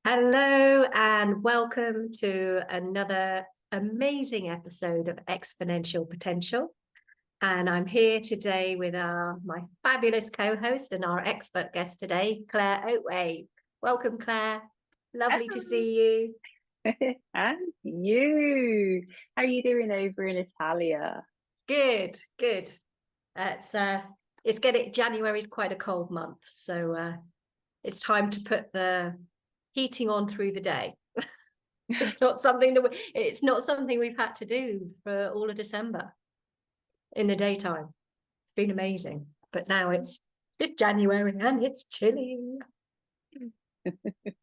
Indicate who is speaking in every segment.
Speaker 1: Hello and welcome to another amazing episode of Exponential Potential. And I'm here today with my fabulous co-host and our expert guest today, Claire Oatway. Welcome, Claire. Lovely to see you.
Speaker 2: And you, how are you doing over in Italia?
Speaker 1: Good, good. January's quite a cold month, so it's time to put the heating on through the day. It's not something we've had to do for all of December in the daytime. It's been amazing, but now it's January and it's chilly.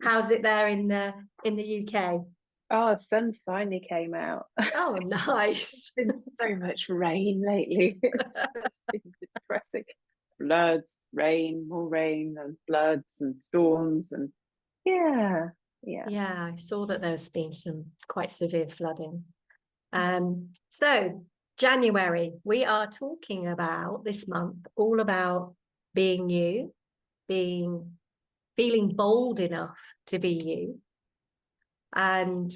Speaker 1: How's it there in the UK?
Speaker 2: Oh, the sun finally came out.
Speaker 1: Oh, nice.
Speaker 2: There's been so much rain lately. It's just been depressing. Floods, rain, more rain, and floods and storms, and yeah.
Speaker 1: Yeah, I saw that there's been some quite severe flooding. So January, we are talking about this month all about being you, feeling bold enough to be you. And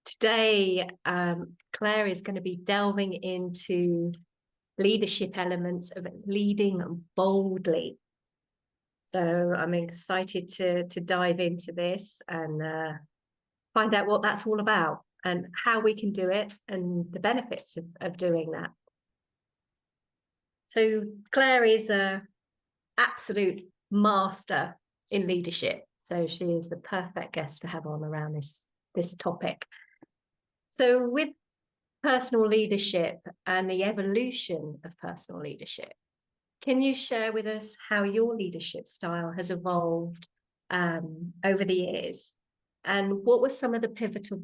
Speaker 1: today, Claire is going to be delving into leadership elements of leading boldly. So I'm excited to dive into this and find out what that's all about and how we can do it and the benefits of doing that. So Claire is a absolute master in leadership. So she is the perfect guest to have on around this topic. So with personal leadership and the evolution of personal leadership, can you share with us how your leadership style has evolved over the years? And what were some of the pivotal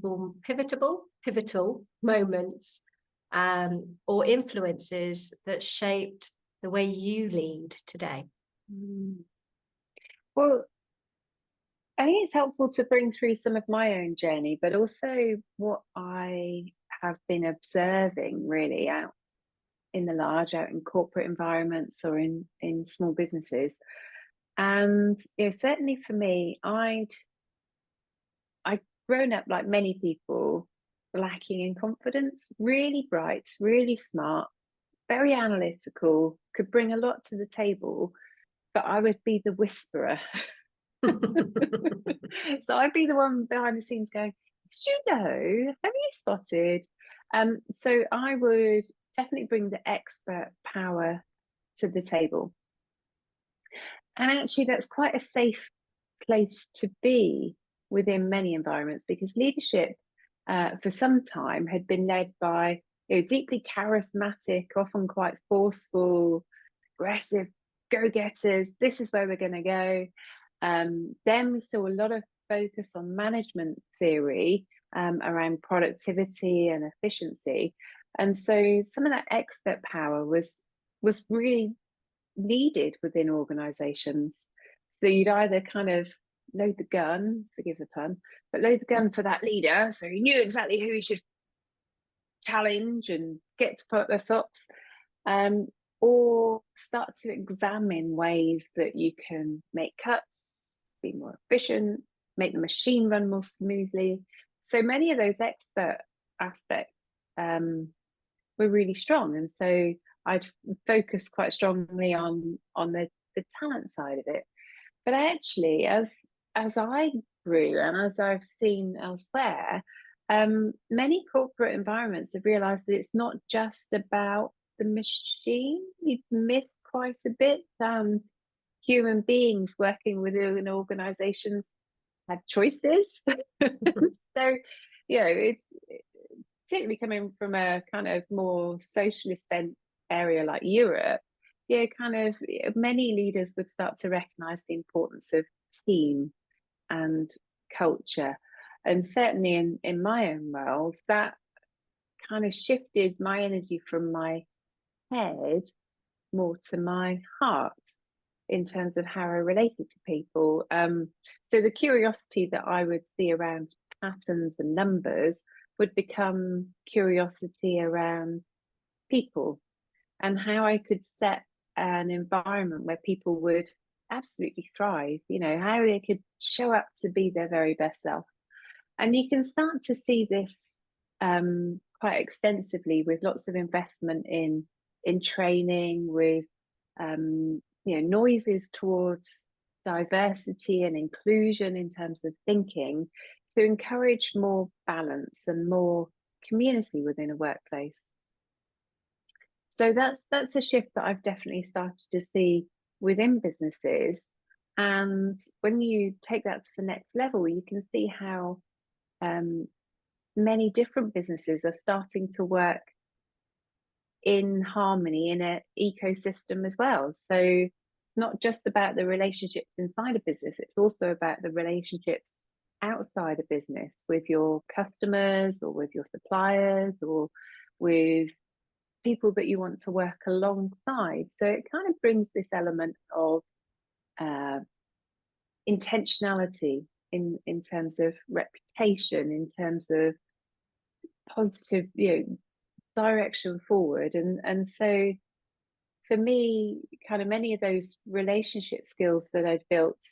Speaker 1: moments or influences that shaped the way you lead today?
Speaker 2: Well, I think it's helpful to bring through some of my own journey, but also what I have been observing really out in corporate environments or in small businesses. And certainly for me, I'd grown up like many people, lacking in confidence, really bright, really smart, very analytical, could bring a lot to the table, but I would be the whisperer. So I'd be the one behind the scenes going, did you know? Have you spotted? So I would definitely bring the expert power to the table. And actually, that's quite a safe place to be within many environments because leadership for some time had been led by deeply charismatic, often quite forceful, aggressive go-getters. This is where we're going to go. Then we saw a lot of focus on management theory around productivity and efficiency. And so some of that expert power was really needed within organizations. So you'd either kind of load the gun, forgive the pun, but load the gun for that leader. So he knew exactly who he should challenge and get to put their socks. Or start to examine ways that you can make cuts, be more efficient, make the machine run more smoothly. So many of those expert aspects were really strong. And so I'd focus quite strongly on the talent side of it. But actually, as I grew and as I've seen elsewhere, many corporate environments have realized that it's not just about the machine. You've missed quite a bit. Human beings working within organizations have choices. So, it's particularly coming from a kind of more socialist bent area like Europe, kind of many leaders would start to recognize the importance of team and culture. And certainly in my own world, that kind of shifted my energy from my head more to my heart in terms of how I related to people. So the curiosity that I would see around patterns and numbers would become curiosity around people and how I could set an environment where people would absolutely thrive, how they could show up to be their very best self. And you can start to see this quite extensively with lots of investment in training, with noises towards diversity and inclusion in terms of thinking, to encourage more balance and more community within a workplace. So that's a shift that I've definitely started to see within businesses. And when you take that to the next level, you can see how many different businesses are starting to work in harmony in an ecosystem as well. So it's not just about the relationships inside a business, it's also about the relationships outside a business with your customers or with your suppliers or with people that you want to work alongside. So it kind of brings this element of intentionality in terms of reputation, in terms of positive, direction forward. And so for me, kind of many of those relationship skills that I'd built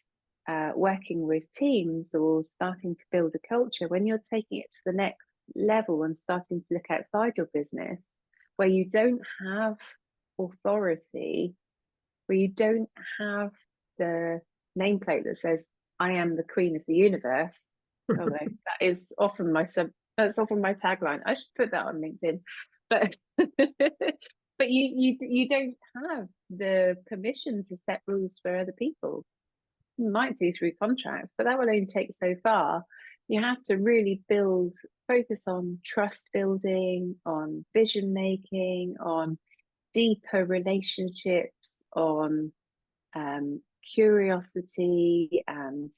Speaker 2: working with teams or starting to build a culture, when you're taking it to the next level and starting to look outside your business, where you don't have authority, where you don't have the nameplate that says, I am the queen of the universe. Although that is often that's often my tagline. I should put that on LinkedIn. But but you don't have the permission to set rules for other people. You might do through contracts, but that will only take so far. You have to really focus on trust building, on vision making, on deeper relationships, on curiosity and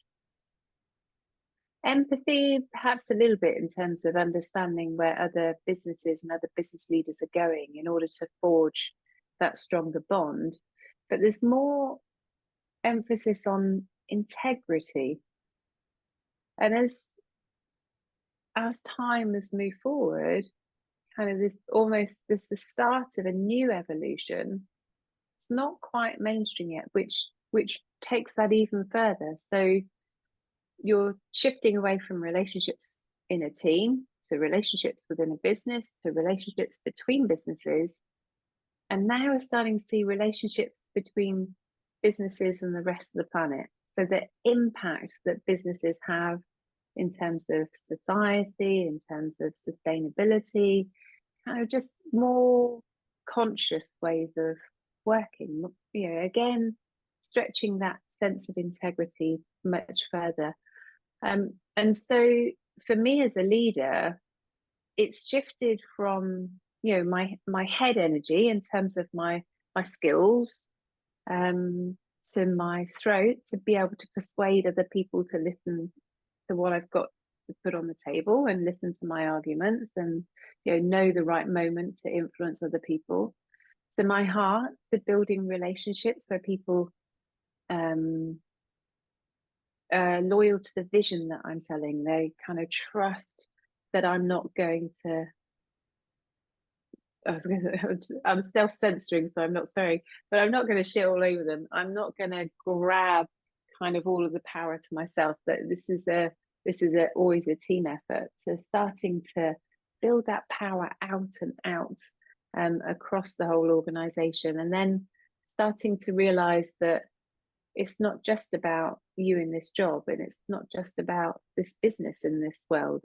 Speaker 2: empathy, perhaps a little bit in terms of understanding where other businesses and other business leaders are going in order to forge that stronger bond. But there's more emphasis on integrity. And as time has moved forward, kind of this the start of a new evolution. It's not quite mainstream yet, which takes that even further. So you're shifting away from relationships in a team to relationships within a business to relationships between businesses. And now we're starting to see relationships between businesses and the rest of the planet. So the impact that businesses have in terms of society, in terms of sustainability, kind of just more conscious ways of working, again, stretching that sense of integrity much further. And so for me as a leader, it's shifted from my head energy in terms of my skills to my throat to be able to persuade other people to listen to what I've got to put on the table and listen to my arguments and know the right moment to influence other people. To my heart, to building relationships where people loyal to the vision that I'm telling. They kind of trust that I'm not going to. I'm self-censoring, so I'm not swearing, but I'm not going to shit all over them. I'm not going to grab kind of all of the power to myself. That this is always a team effort. So starting to build that power out and out across the whole organization, and then starting to realize that it's not just about you in this job, and it's not just about this business in this world.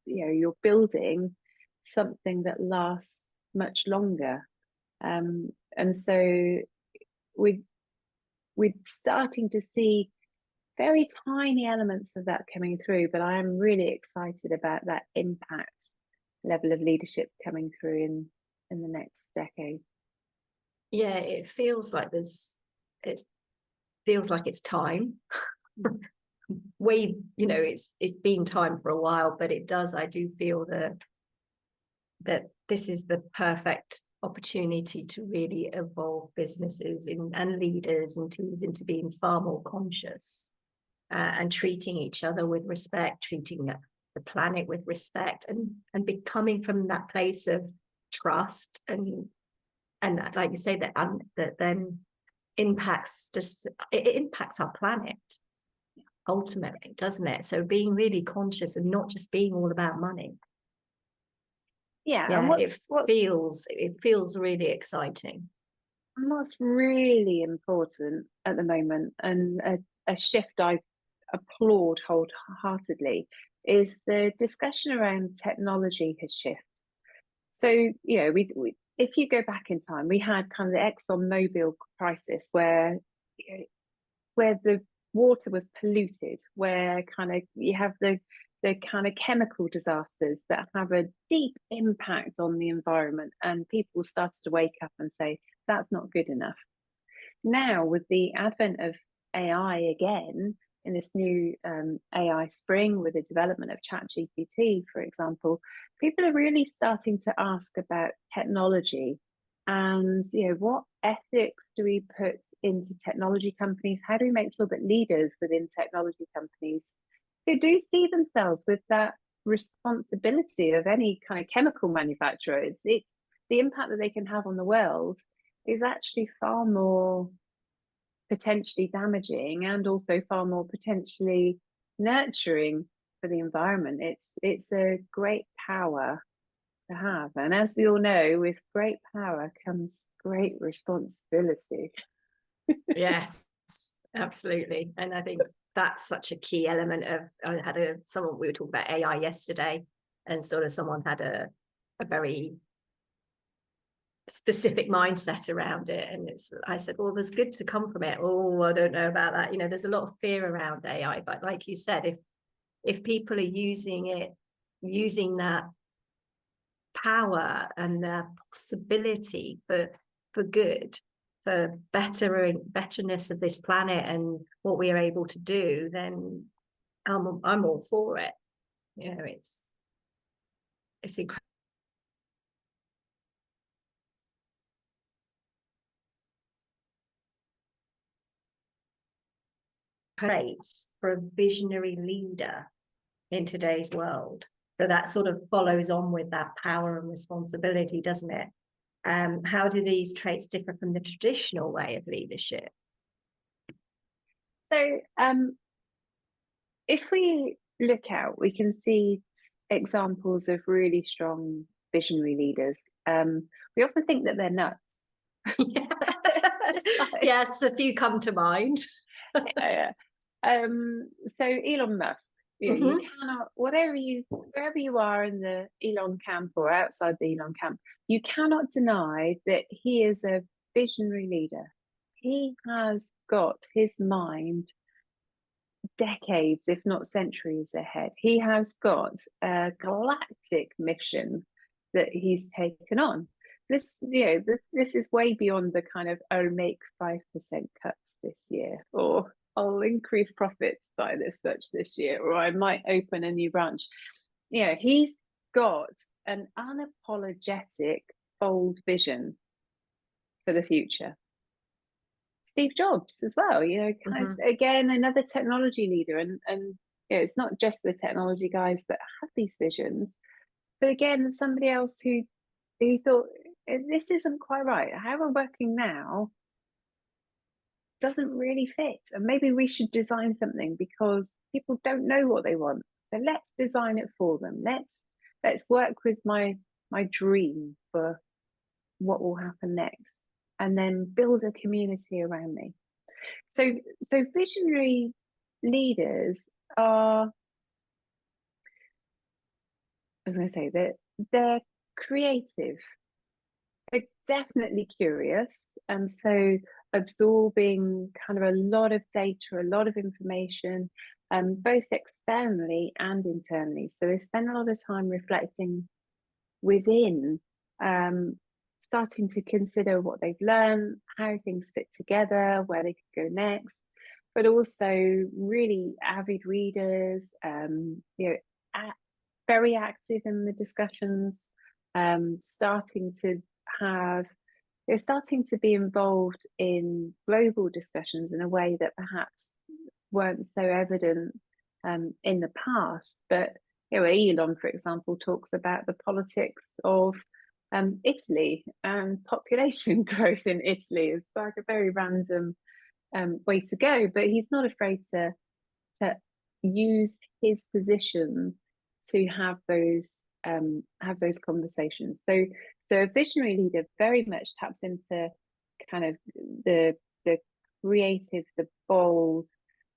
Speaker 2: You're building something that lasts much longer. And so we're starting to see very tiny elements of that coming through, but I am really excited about that impact level of leadership coming through in the next decade.
Speaker 1: Yeah, it feels like it's time. It's been time for a while, but I do feel that this is the perfect opportunity to really evolve businesses and leaders and teams into being far more conscious and treating each other with respect, treating the planet with respect, and becoming from that place of trust and like you say, that then impacts it impacts our planet ultimately, doesn't it? So being really conscious and not just being all about money.
Speaker 2: Yeah, and
Speaker 1: it feels really exciting.
Speaker 2: what's really important at the moment, and a shift I applaud wholeheartedly, is the discussion around technology has shifted. So, you know, we if you go back in time, we had kind of the ExxonMobil crisis where the water was polluted, where kind of you have the kind of chemical disasters that have a deep impact on the environment, and people started to wake up and say that's not good enough. Now, with the advent of AI again, in this new AI spring with the development of ChatGPT, for example, people are really starting to ask about technology and, you know, what ethics do we put into technology companies? How do we make sure that leaders within technology companies who do see themselves with that responsibility of any kind of chemical manufacturer, it's the impact that they can have on the world is actually far more potentially damaging and also far more potentially nurturing for the environment. It's a great power to have, and as we all know, with great power comes great responsibility.
Speaker 1: Yes, absolutely. And I think that's such a key element of, I had someone, we were talking about AI yesterday, and sort of someone had a very specific mindset around it, and I said, well, there's good to come from it. Oh, I don't know about that. You know, there's a lot of fear around AI, but like you said, if people are using that power and the possibility for good, for betterness of this planet and what we are able to do, then I'm all for it. You know, it's incredible. Traits for a visionary leader in today's world. So that sort of follows on with that power and responsibility, doesn't it? How do these traits differ from the traditional way of leadership?
Speaker 2: So, if we look out, we can see examples of really strong visionary leaders. We often think that they're nuts.
Speaker 1: Yes, a few come to mind.
Speaker 2: Yeah. So Elon Musk, you cannot, wherever you are in the Elon camp or outside the Elon camp, you cannot deny that he is a visionary leader. He has got his mind decades, if not centuries ahead. He has got a galactic mission that he's taken on. This is way beyond the kind of, oh, make 5% cuts this year, or I'll increase profits by this much this year, or I might open a new branch. You know, he's got an unapologetic, bold vision for the future. Steve Jobs as well, you know, again, another technology leader. And you know, it's not just the technology guys that have these visions, but again, somebody else who thought, this isn't quite right. How we're working now doesn't really fit. And maybe we should design something because people don't know what they want. So let's design it for them. Let's work with my dream for what will happen next, and then build a community around me. So visionary leaders are, I was going to say, that they're creative. They're definitely curious, and so absorbing kind of a lot of data, a lot of information, both externally and internally. So they spend a lot of time reflecting within, starting to consider what they've learned, how things fit together, where they could go next, but also really avid readers, you know, very active in the discussions, starting to be involved in global discussions in a way that perhaps weren't so evident in the past. But you know, Elon, for example, talks about the politics of Italy and population growth in Italy is like a very random way to go, but he's not afraid to use his position to have those conversations. So a visionary leader very much taps into kind of the creative, the bold,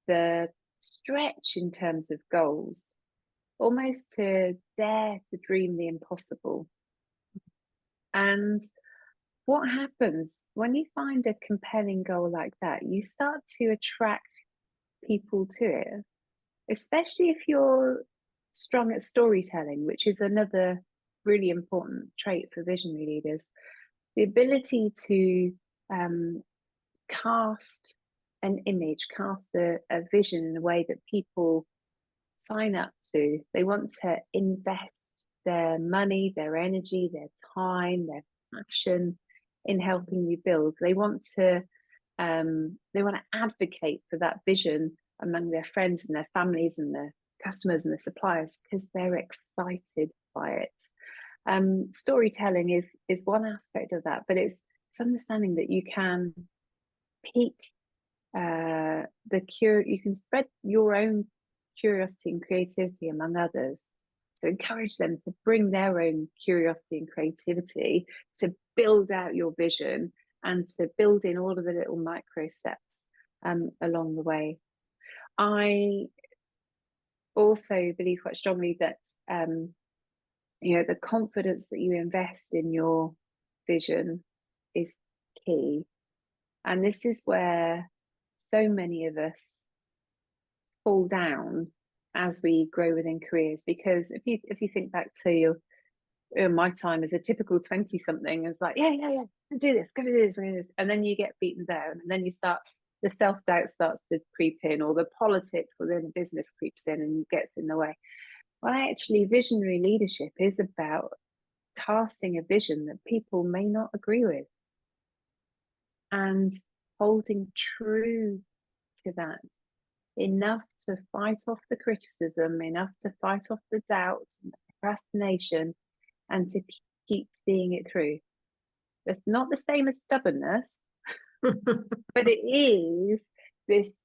Speaker 2: the stretch in terms of goals, almost to dare to dream the impossible. And what happens when you find a compelling goal like that? You start to attract people to it, especially if you're strong at storytelling, which is another really important trait for visionary leaders. The ability to cast an image, cast a vision in a way that people sign up to. They want to invest their money, their energy, their time, their passion in helping you build. They want to advocate for that vision among their friends and their families and their customers and their suppliers because they're excited by it. Storytelling is one aspect of that, but it's understanding that you can pique you can spread your own curiosity and creativity among others, to encourage them to bring their own curiosity and creativity to build out your vision and to build in all of the little micro steps along the way. I also believe quite strongly that the confidence that you invest in your vision is key, and this is where so many of us fall down as we grow within careers. Because if you think back to my time as a typical 20 something, it's like, yeah, do this, go do this, and then you get beaten down, and then the self-doubt starts to creep in, or the politics within the business creeps in and gets in the way. Well, actually, visionary leadership is about casting a vision that people may not agree with and holding true to that enough to fight off the criticism, enough to fight off the doubt and the procrastination, and to keep seeing it through. That's not the same as stubbornness, but it is this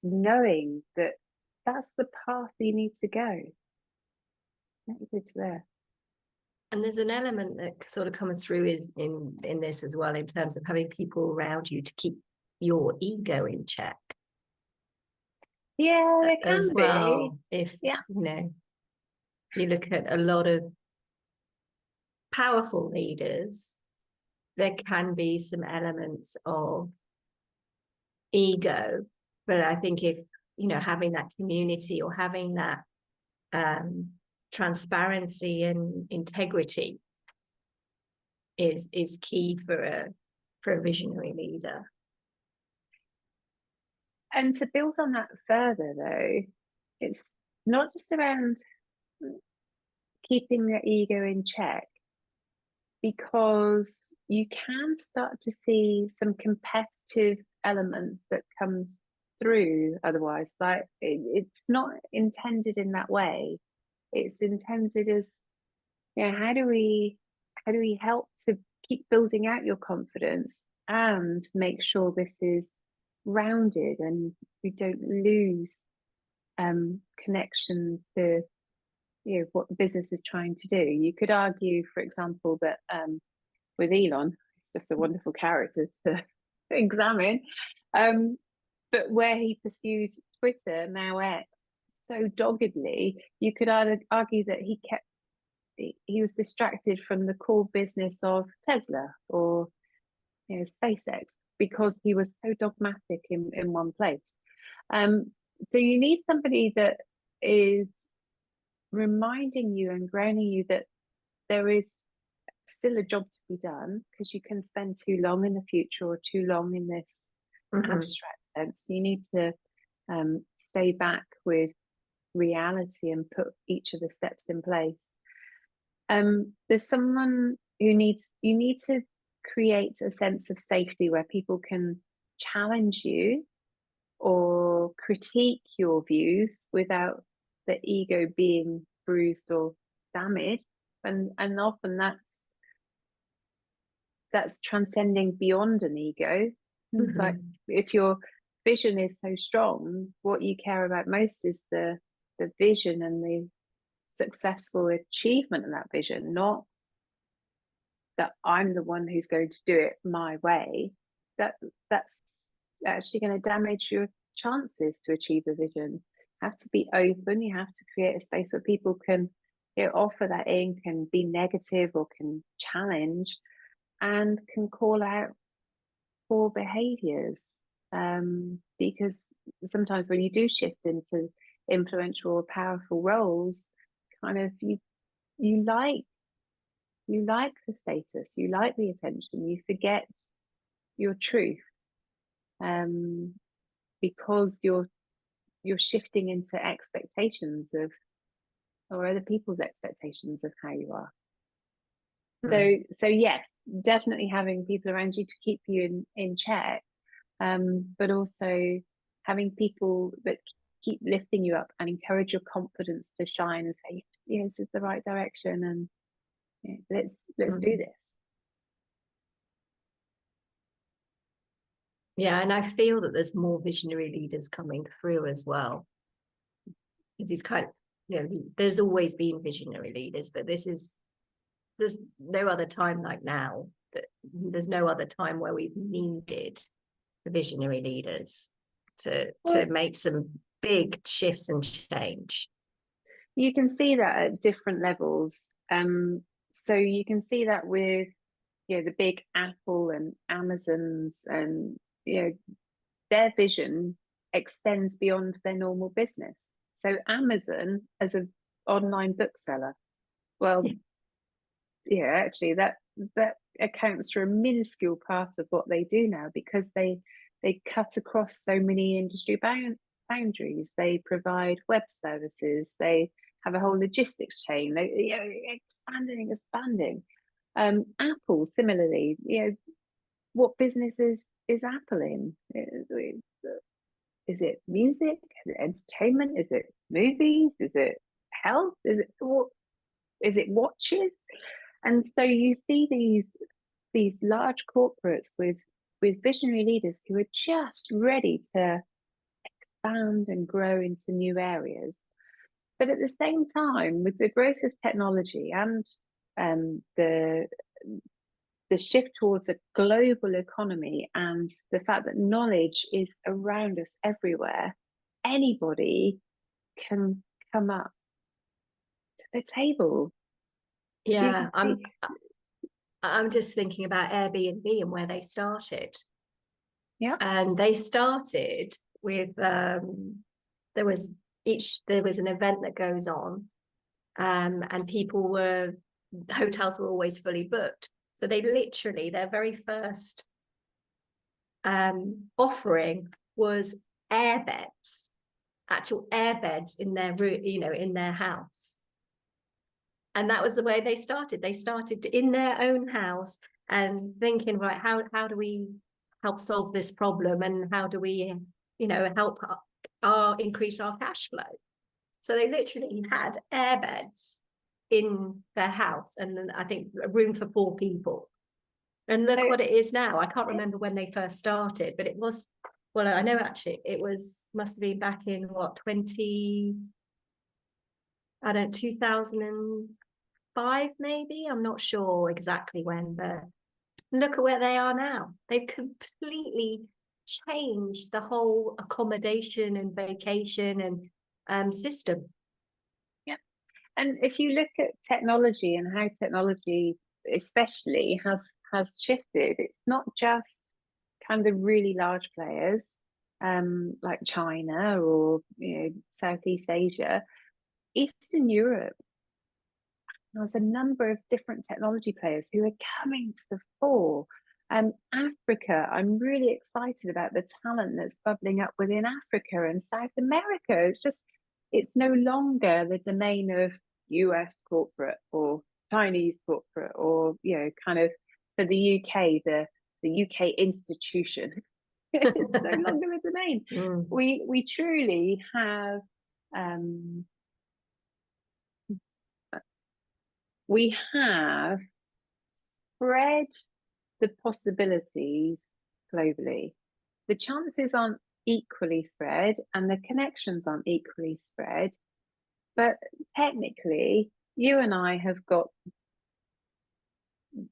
Speaker 2: knowing that that's the path you need to go. Let me go to there.
Speaker 1: And there's an element that sort of comes through in this as well, in terms of having people around you to keep your ego in check.
Speaker 2: Yeah, it can
Speaker 1: as well.
Speaker 2: be.
Speaker 1: If
Speaker 2: Yeah.
Speaker 1: You look at a lot of powerful leaders, there can be some elements of ego. But I think if having that community or having that transparency and integrity is key for a visionary leader.
Speaker 2: And to build on that further, though, it's not just around keeping the ego in check, because you can start to see some competitive elements that come through otherwise. Like it's not intended in that way. It's intended as, how do we help to keep building out your confidence and make sure this is rounded and we don't lose connection to what the business is trying to do. You could argue, for example, that with Elon, it's just a wonderful character to examine, but where he pursued Twitter, now X, so doggedly, you could argue that he was distracted from the core business of Tesla or SpaceX, because he was so dogmatic in one place. So you need somebody that is reminding you and grounding you that there is still a job to be done, because you can spend too long in the future or too long in this abstract sense. You need to stay back with reality and put each of the steps in place. There's someone you need to create a sense of safety where people can challenge you or critique your views without the ego being bruised or damaged. and often that's transcending beyond an ego. It's like, if your vision is so strong, what you care about most is the vision and the successful achievement of that vision, not that I'm the one who's going to do it my way. That's actually going to damage your chances to achieve the vision. You have to be open. You have to create a space where people can, you know, offer that in, can be negative or can challenge, and can call out poor behaviors. Because sometimes when you do shift into influential or powerful roles, kind of you like the status, you like the attention, you forget your truth, because you're shifting into expectations of, or other people's expectations of how you are. So yes, definitely having people around you to keep you in check, but also having people that keep lifting you up and encourage your confidence to shine and say, yeah, this is the right direction, and yeah, let's do this.
Speaker 1: Yeah, and I feel that there's more visionary leaders coming through as well. It's kind of, you know, there's always been visionary leaders, but there's no other time like now. There's no other time where we've needed the visionary leaders to make some big shifts and change.
Speaker 2: You can see that at different levels. So you can see that with, you know, the big Apple and Amazons, and, you know, their vision extends beyond their normal business. So Amazon as an online bookseller, well, yeah, actually that accounts for a minuscule part of what they do now, because they cut across so many industry boundaries. They provide web services, they have a whole logistics chain, they, you know, expanding. Apple similarly, you know, what business is Apple in? Is it music? Is it entertainment? Is it movies? Is it health? Is it watches? And so you see these large corporates with visionary leaders who are just ready to expand and grow into new areas. But at the same time, with the growth of technology and the shift towards a global economy, and the fact that knowledge is around us everywhere, anybody can come up to the table.
Speaker 1: Yeah, I'm just thinking about Airbnb and where they started.
Speaker 2: Yeah.
Speaker 1: And they started with there was an event that goes on, and hotels were always fully booked. So they literally, their very first offering was airbeds, actual airbeds in their room, you know, in their house. And that was the way they started. They started in their own house and thinking, right, how do we help solve this problem, and how do we, you know, help increase our cash flow? So they literally had airbeds in their house, and then I think a room for 4 people. And look what it is now. I can't remember when they first started, but it was, well, I know actually it must have been back in 2005 maybe. I'm not sure exactly when, but look at where they are now. They've completely changed the whole accommodation and vacation and system.
Speaker 2: Yeah. And if you look at technology and how technology especially has shifted, it's not just kind of really large players like China or, you know, Southeast Asia. Eastern Europe, there's a number of different technology players who are coming to the fore. Africa, I'm really excited about the talent that's bubbling up within Africa and South America. It's no longer the domain of US corporate or Chinese corporate, or, you know, kind of, for the UK, the UK institution. It's no longer a domain. We truly have we have spread the possibilities globally. The chances aren't equally spread and the connections aren't equally spread, but technically you and I have got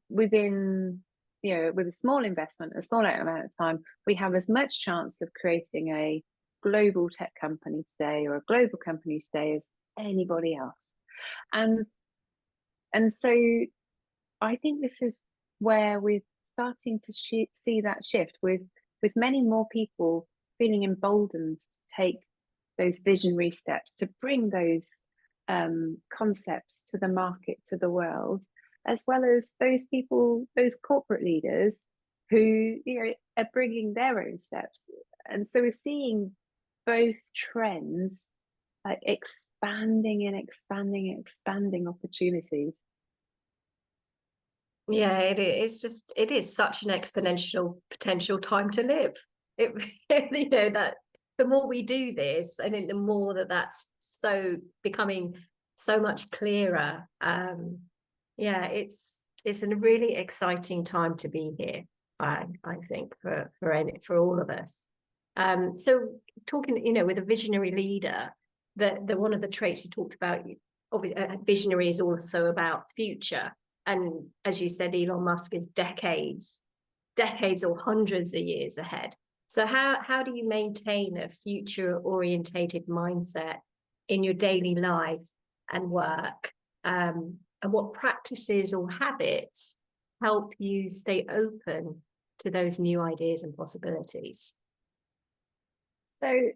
Speaker 2: within, with a small investment, a small amount of time, we have as much chance of creating a global tech company today or a global company today as anybody else. And so I think this is where we're starting to see that shift with many more people feeling emboldened to take those visionary steps, to bring those concepts to the market, to the world, as well as those people, those corporate leaders who are bringing their own steps. And so we're seeing both trends expanding and expanding and expanding opportunities.
Speaker 1: Yeah, it is such an exponential potential time to live. It, that the more we do this, I think the more that's so becoming so much clearer. Yeah, it's a really exciting time to be here. I think for all of us. So talking, with a visionary leader, the one of the traits you talked about, obviously, visionary is also about future. And as you said, Elon Musk is decades or hundreds of years ahead. So how do you maintain a future orientated mindset in your daily life and work? And what practices or habits help you stay open to those new ideas and possibilities?
Speaker 2: So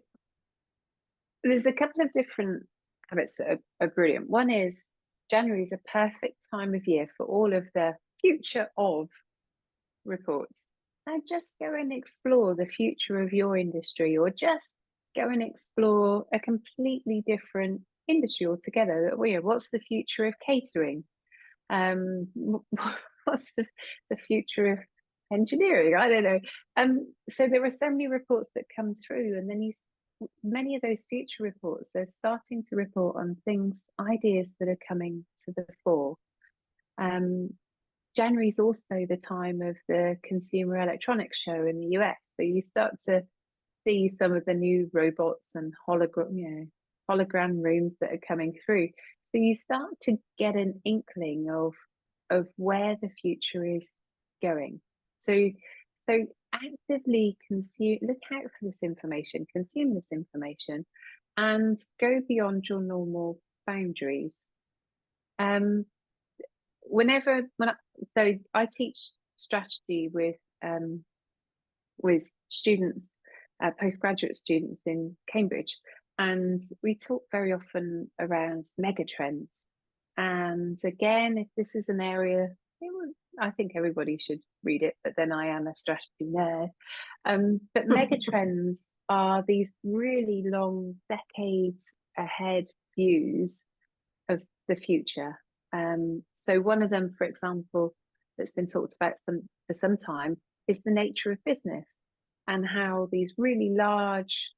Speaker 2: there's a couple of different habits that are brilliant. One is January is a perfect time of year for all of the future of reports. Now just go and explore the future of your industry, or just go and explore a completely different industry altogether. What's the future of catering? What's the future of engineering? I don't know. So there are so many reports that come through, and then many of those future reports, they're starting to report on things, ideas that are coming to the fore. January is also the time of the Consumer Electronics Show in the US, so you start to see some of the new robots and hologram rooms that are coming through. So you start to get an inkling of where the future is going. So actively look out for this information, consume this information, and go beyond your normal boundaries. So I teach strategy with students, postgraduate students in Cambridge, and we talk very often around megatrends. And again, if this is an area, I think everybody should read it, but then I am a strategy nerd. But megatrends are these really long, decades ahead views of the future. So one of them, for example, that's been talked about for some time is the nature of business, and how these really large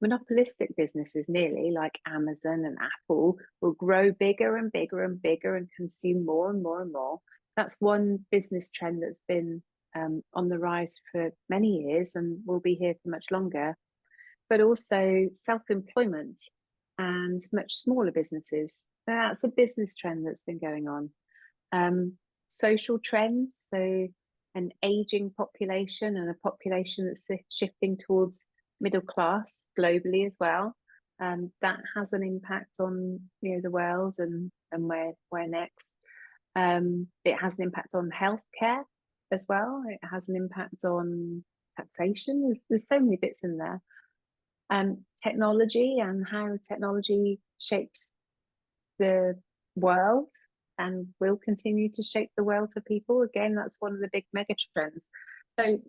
Speaker 2: monopolistic businesses, nearly like Amazon and Apple, will grow bigger and bigger and bigger and consume more and more and more. That's one business trend that's been on the rise for many years and will be here for much longer. But also self-employment and much smaller businesses. That's a business trend that's been going on. Social trends, so an aging population and a population that's shifting towards middle class globally as well. That has an impact on the world and where next. It has an impact on healthcare as well. It has an impact on taxation. There's so many bits in there. Technology and how technology shapes the world and will continue to shape the world for people. Again, that's one of the big megatrends.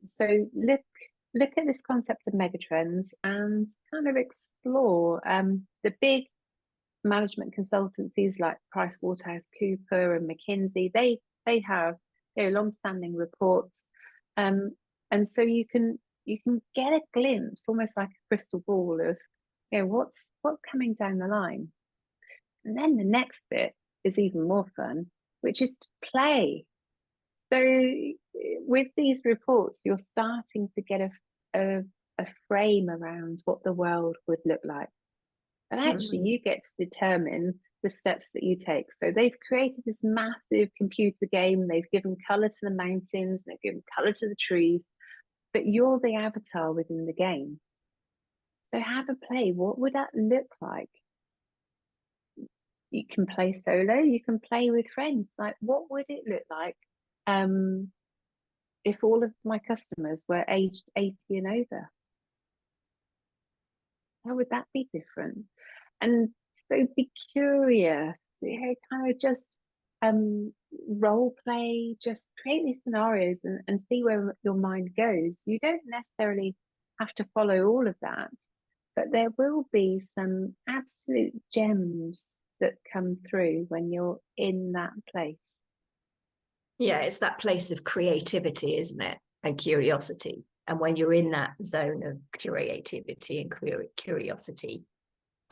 Speaker 2: So look at this concept of megatrends and kind of explore the big management consultancies like PricewaterhouseCoopers and McKinsey. They have long-standing reports, and so you can get a glimpse, almost like a crystal ball, of what's coming down the line. And then the next bit is even more fun, which is to play. So with these reports, you're starting to get a frame around what the world would look like. And actually, you get to determine the steps that you take. So they've created this massive computer game. They've given color to the mountains. They've given color to the trees. But you're the avatar within the game. So have a play. What would that look like? You can play solo. You can play with friends. Like, what would it look like if all of my customers were aged 80 and over? How would that be different? And so be curious, kind of just role play, just create these scenarios and see where your mind goes. You don't necessarily have to follow all of that, but there will be some absolute gems that come through when you're in that place.
Speaker 1: Yeah, it's that place of creativity, isn't it? And curiosity. And when you're in that zone of creativity and curiosity,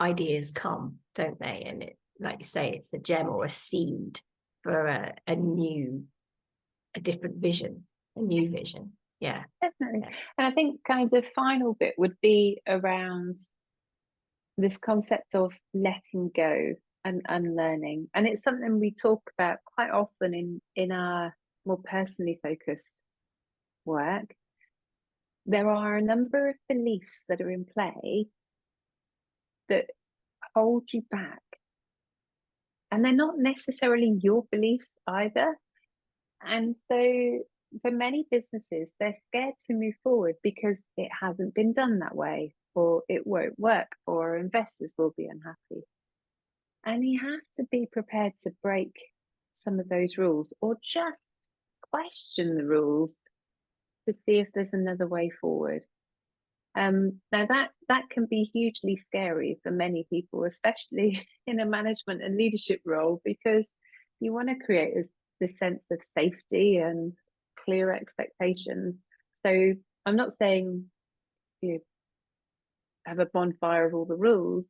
Speaker 1: ideas come, don't they? And it, like you say, it's a gem or a seed for a different vision, a new vision. Yeah,
Speaker 2: definitely.
Speaker 1: Yeah.
Speaker 2: And I think kind of the final bit would be around this concept of letting go and unlearning. And it's something we talk about quite often in our more personally focused work. There are a number of beliefs that are in play that hold you back. And they're not necessarily your beliefs either. And so for many businesses, they're scared to move forward because it hasn't been done that way, or it won't work, or investors will be unhappy. And you have to be prepared to break some of those rules or just question the rules to see if there's another way forward. Now that can be hugely scary for many people, especially in a management and leadership role, because you want to create this sense of safety and clear expectations. So I'm not saying you have a bonfire of all the rules,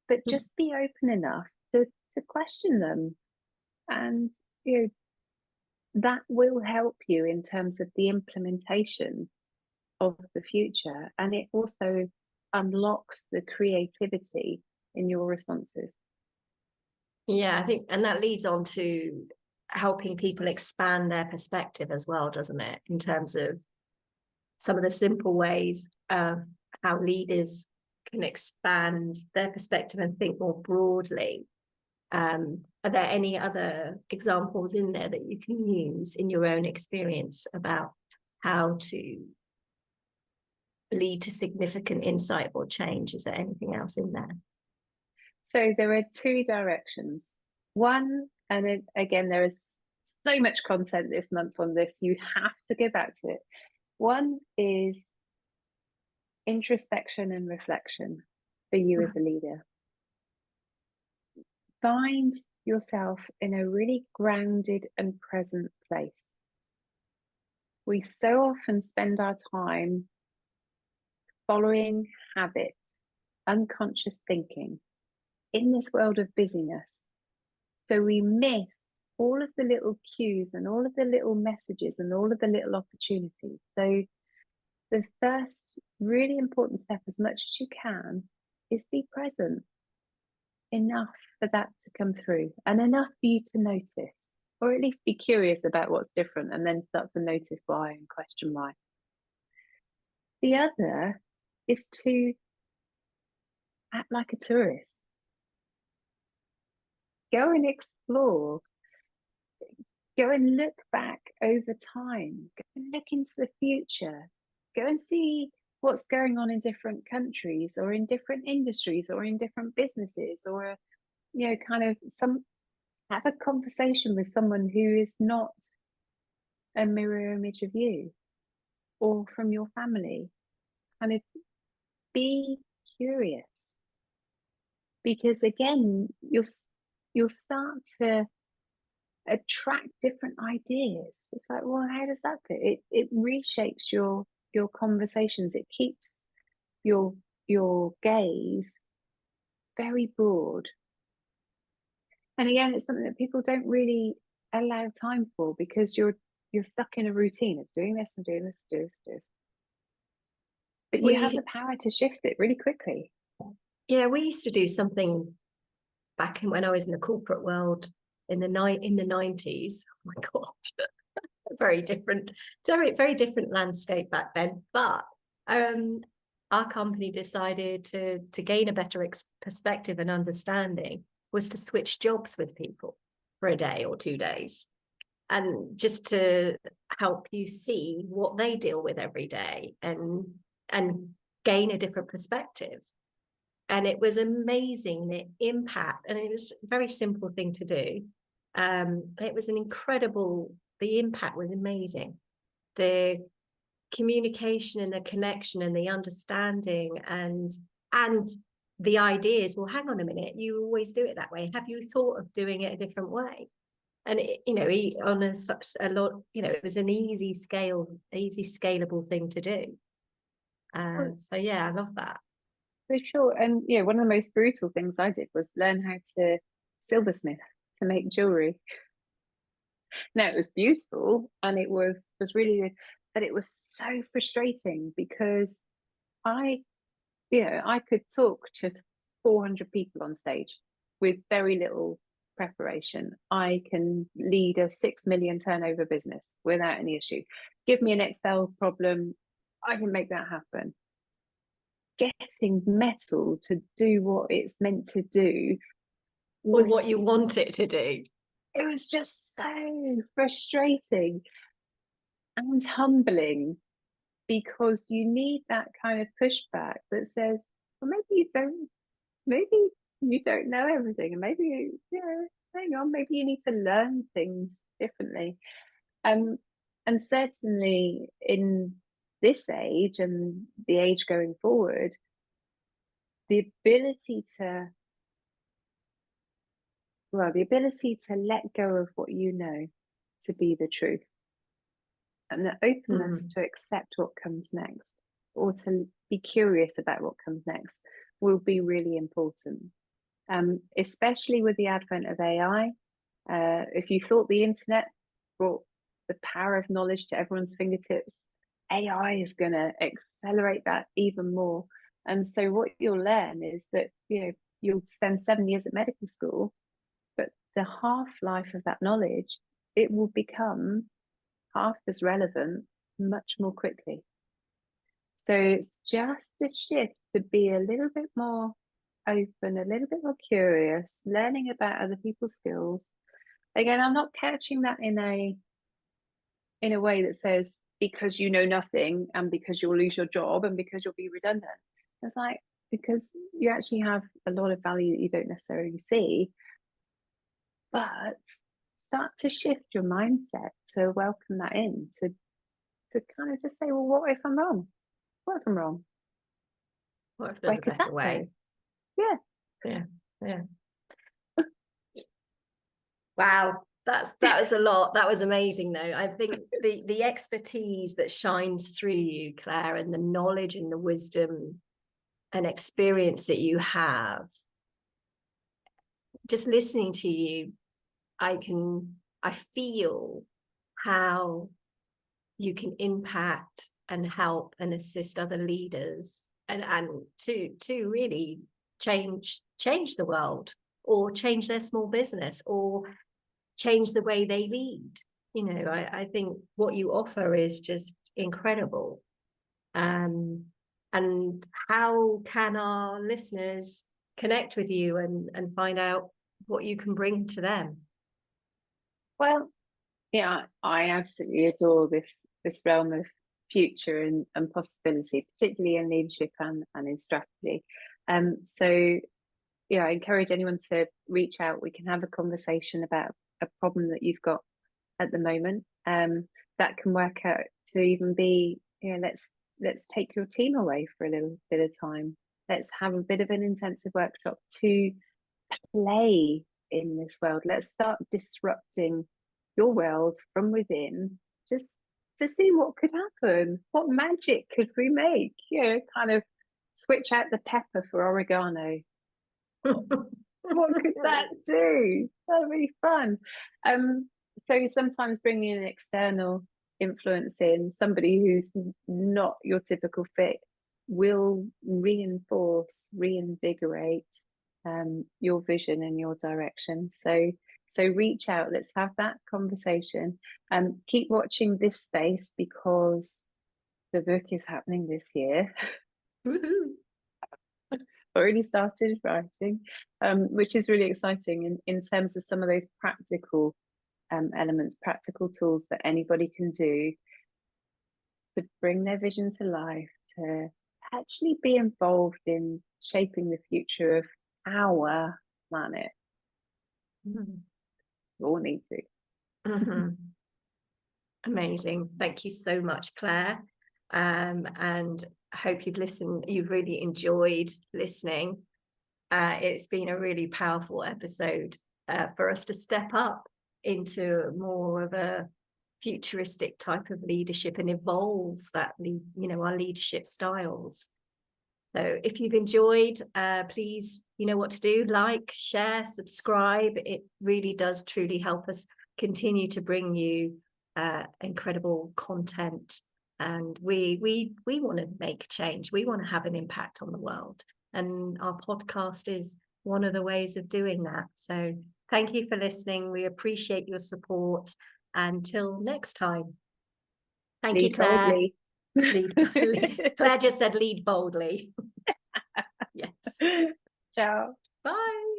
Speaker 2: but just be open enough to question them, and that will help you in terms of the implementation of the future, and it also unlocks the creativity in your responses.
Speaker 1: Yeah, I think, and that leads on to helping people expand their perspective as well, doesn't it? In terms of some of the simple ways of how leaders can expand their perspective and think more broadly. Are there any other examples in there that you can use in your own experience about how to lead to significant insight or change? Is there anything else in there?
Speaker 2: So there are two directions. One, and then again, there is so much content this month on this, you have to go back to it. One is introspection and reflection for you as a leader. Find yourself in a really grounded and present place. We so often spend our time following habits, unconscious thinking in this world of busyness. So we miss all of the little cues and all of the little messages and all of the little opportunities. So the first really important step, as much as you can, is be present enough for that to come through and enough for you to notice, or at least be curious about what's different and then start to notice why and question why. The other is to act like a tourist. Go and explore. Go and look back over time. Go and look into the future. Go and see what's going on in different countries or in different industries or in different businesses, or kind of have a conversation with someone who is not a mirror image of you or from your family. Kind of be curious, because again, you'll start to attract different ideas. It's like, well, how does that fit? It reshapes your conversations. It keeps your gaze very broad. And again, it's something that people don't really allow time for, because you're stuck in a routine of doing this and doing this, do this, do this. But you have the power to shift it really quickly.
Speaker 1: Yeah, we used to do something back when I was in the corporate world in the 90s. Oh my God. Very different, very different landscape back then. But our company decided to gain a better perspective and understanding was to switch jobs with people for a day or 2 days, and just to help you see what they deal with every day and gain a different perspective. And it was amazing, the impact, and it was a very simple thing to do. It was an incredible, the impact was amazing. The communication and the connection and the understanding and the ideas. Well, hang on a minute, you always do it that way. Have you thought of doing it a different way? And it, on such a lot, it was an easy scalable thing to do. So yeah, I love that.
Speaker 2: For sure. And one of the most brutal things I did was learn how to silversmith, to make jewelry. Now, it was beautiful and it was really good, but it was so frustrating because I could talk to 400 people on stage with very little preparation. I can lead a 6 million turnover business without any issue. Give me an Excel problem, I can make that happen. Getting metal to do what it's meant to do,
Speaker 1: or what you want it to do,
Speaker 2: it was just so frustrating and humbling, because you need that kind of pushback that says, well, maybe you don't know everything, and maybe hang on, maybe you need to learn things differently. And certainly in this age and the age going forward, the ability to let go of what you know to be the truth, and the openness to accept what comes next, or to be curious about what comes next, will be really important. Especially with the advent of AI. If you thought the internet brought the power of knowledge to everyone's fingertips, AI is going to accelerate that even more. And so what you'll learn is that you'll spend 7 years at medical school, but the half-life of that knowledge, it will become half as relevant much more quickly. So it's just a shift to be a little bit more open, a little bit more curious, learning about other people's skills. Again, I'm not couching that in a way that says, because you know nothing and because you'll lose your job and because you'll be redundant. It's like, because you actually have a lot of value that you don't necessarily see, but start to shift your mindset to welcome that in, to kind of just say, well, what if I'm wrong? What if I'm wrong?
Speaker 1: What if there's a better way? Yeah. Wow, that was a lot. That was amazing, though. I think the expertise that shines through you, Claire, and the knowledge and the wisdom and experience that you have, just listening to you, I feel how you can impact and help and assist other leaders and to really change the world, or change their small business, or change the way they lead. I think what you offer is just incredible. And how can our listeners connect with you and find out what you can bring to them?
Speaker 2: Well, I absolutely adore this realm of future and possibility, particularly in leadership and in strategy. So I encourage anyone to reach out. We can have a conversation about a problem that you've got at the moment. That can work out to even be, let's take your team away for a little bit of time. Let's have a bit of an intensive workshop to play in this world. Let's start disrupting your world from within, just to see what could happen. What magic could we make? Kind of switch out the pepper for oregano. What could that do? That'd be fun. So sometimes bringing an external influence in, somebody who's not your typical fit, will reinforce, reinvigorate your vision and your direction. So reach out. Let's have that conversation. Keep watching this space because the book is happening this year. Already started writing, which is really exciting in terms of some of those practical elements, practical tools that anybody can do to bring their vision to life, to actually be involved in shaping the future of our planet. We all need to.
Speaker 1: Amazing. Thank you so much, Claire. And I hope you've really enjoyed listening. It's been a really powerful episode for us to step up into more of a futuristic type of leadership and evolve that, our leadership styles. So if you've enjoyed, please, you know what to do: like, share, subscribe. It really does truly help us continue to bring you incredible content. And we want to make change. We want to have an impact on the world. And our podcast is one of the ways of doing that. So thank you for listening. We appreciate your support. Until next time. Thank you, Claire.
Speaker 2: Boldly.
Speaker 1: Claire just said lead boldly. Yes.
Speaker 2: Ciao.
Speaker 1: Bye.